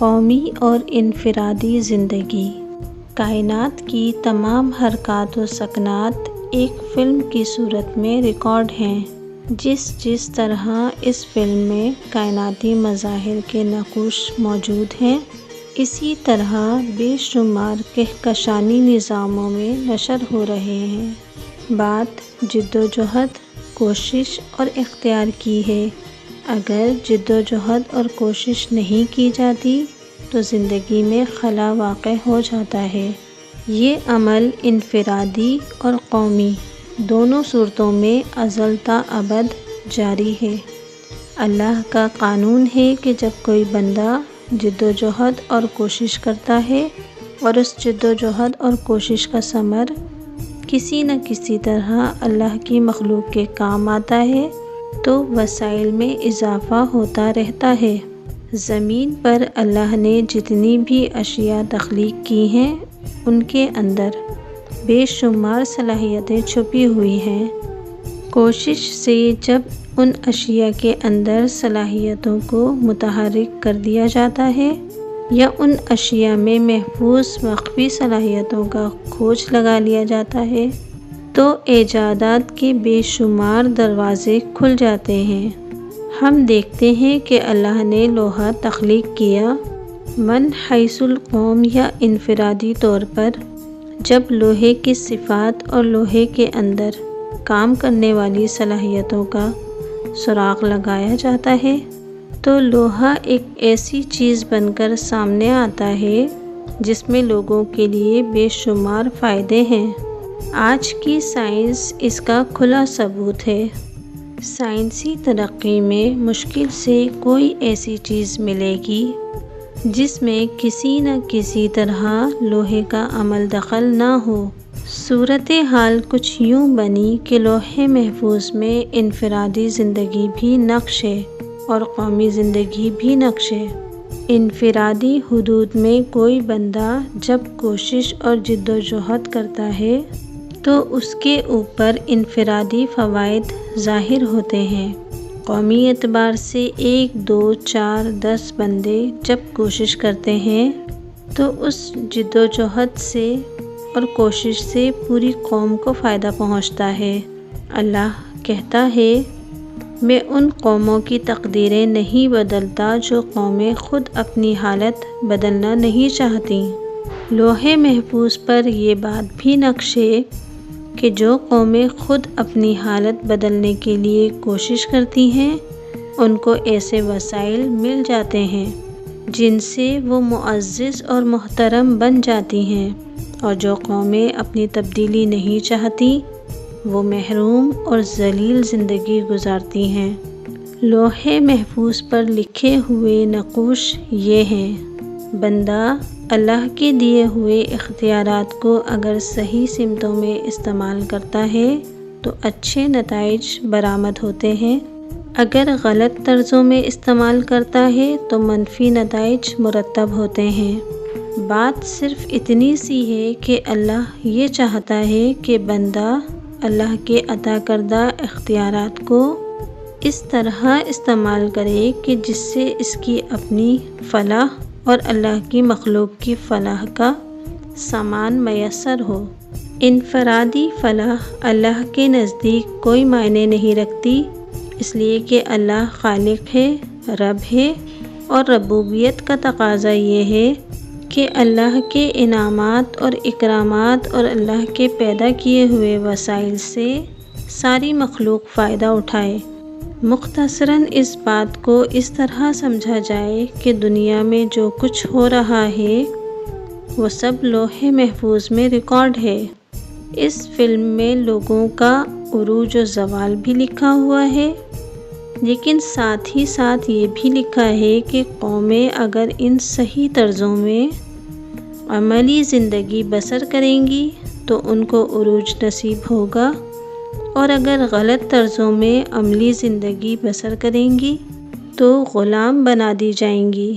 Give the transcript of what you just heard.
قومی اور انفرادی زندگی۔ کائنات کی تمام حرکات و سکنات ایک فلم کی صورت میں ریکارڈ ہیں۔ جس طرح اس فلم میں کائناتی مظاہر کے نقوش موجود ہیں، اسی طرح بے شمار کہکشانی نظاموں میں نشر ہو رہے ہیں۔ بات جد و جہد، کوشش اور اختیار کی ہے۔ اگر جد و جہد اور کوشش نہیں کی جاتی تو زندگی میں خلا واقع ہو جاتا ہے۔ یہ عمل انفرادی اور قومی دونوں صورتوں میں ازل تا ابد جاری ہے۔ اللہ کا قانون ہے کہ جب کوئی بندہ جد و جہد اور کوشش کرتا ہے اور اس جد و جہد اور کوشش کا ثمر کسی نہ کسی طرح اللہ کی مخلوق کے کام آتا ہے تو وسائل میں اضافہ ہوتا رہتا ہے۔ زمین پر اللہ نے جتنی بھی اشیاء تخلیق کی ہیں ان کے اندر بے شمار صلاحیتیں چھپی ہوئی ہیں۔ کوشش سے جب ان اشیاء کے اندر صلاحیتوں کو متحرک کر دیا جاتا ہے یا ان اشیاء میں محفوظ مخفی صلاحیتوں کا کھوج لگا لیا جاتا ہے تو ایجادات کے بے شمار دروازے کھل جاتے ہیں۔ ہم دیکھتے ہیں کہ اللہ نے لوہا تخلیق کیا۔ من حیث القوم یا انفرادی طور پر جب لوہے کی صفات اور لوہے کے اندر کام کرنے والی صلاحیتوں کا سراغ لگایا جاتا ہے تو لوہا ایک ایسی چیز بن کر سامنے آتا ہے جس میں لوگوں کے لیے بے شمار فائدے ہیں۔ آج کی سائنس اس کا کھلا ثبوت ہے۔ سائنسی ترقی میں مشکل سے کوئی ایسی چیز ملے گی جس میں کسی نہ کسی طرح لوہے کا عمل دخل نہ ہو۔ صورتحال کچھ یوں بنی کہ لوح محفوظ میں انفرادی زندگی بھی نقش ہے اور قومی زندگی بھی نقش ہے۔ انفرادی حدود میں کوئی بندہ جب کوشش اور جد و جہد کرتا ہے تو اس کے اوپر انفرادی فوائد ظاہر ہوتے ہیں۔ قومی اعتبار سے 1، 2، 4، 10 بندے جب کوشش کرتے ہیں تو اس جد و جہد سے اور کوشش سے پوری قوم کو فائدہ پہنچتا ہے۔ اللہ کہتا ہے، میں ان قوموں کی تقدیریں نہیں بدلتا جو قومیں خود اپنی حالت بدلنا نہیں چاہتیں۔ لوح محفوظ پر یہ بات بھی نقش ہے کہ جو قومیں خود اپنی حالت بدلنے کے لیے کوشش کرتی ہیں ان کو ایسے وسائل مل جاتے ہیں جن سے وہ معزز اور محترم بن جاتی ہیں، اور جو قومیں اپنی تبدیلی نہیں چاہتی وہ محروم اور ذلیل زندگی گزارتی ہیں۔ لوح محفوظ پر لکھے ہوئے نقوش یہ ہیں: بندہ اللہ کے دیے ہوئے اختیارات کو اگر صحیح سمتوں میں استعمال کرتا ہے تو اچھے نتائج برآمد ہوتے ہیں، اگر غلط طرزوں میں استعمال کرتا ہے تو منفی نتائج مرتب ہوتے ہیں۔ بات صرف اتنی سی ہے کہ اللہ یہ چاہتا ہے کہ بندہ اللہ کے عطا کردہ اختیارات کو اس طرح استعمال کرے کہ جس سے اس کی اپنی فلاح اور اللہ کی مخلوق کی فلاح کا سامان میسر ہو۔ انفرادی فلاح اللہ کے نزدیک کوئی معنی نہیں رکھتی، اس لیے کہ اللہ خالق ہے، رب ہے، اور ربوبیت کا تقاضا یہ ہے کہ اللہ کے انعامات اور اکرامات اور اللہ کے پیدا کیے ہوئے وسائل سے ساری مخلوق فائدہ اٹھائے۔ مختصراً اس بات کو اس طرح سمجھا جائے کہ دنیا میں جو کچھ ہو رہا ہے وہ سب لوح محفوظ میں ریکارڈ ہے۔ اس فلم میں لوگوں کا عروج و زوال بھی لکھا ہوا ہے، لیکن ساتھ ہی ساتھ یہ بھی لکھا ہے کہ قومیں اگر ان صحیح طرزوں میں عملی زندگی بسر کریں گی تو ان کو عروج نصیب ہوگا، اور اگر غلط طرزوں میں عملی زندگی بسر کریں گی تو غلام بنا دی جائیں گی۔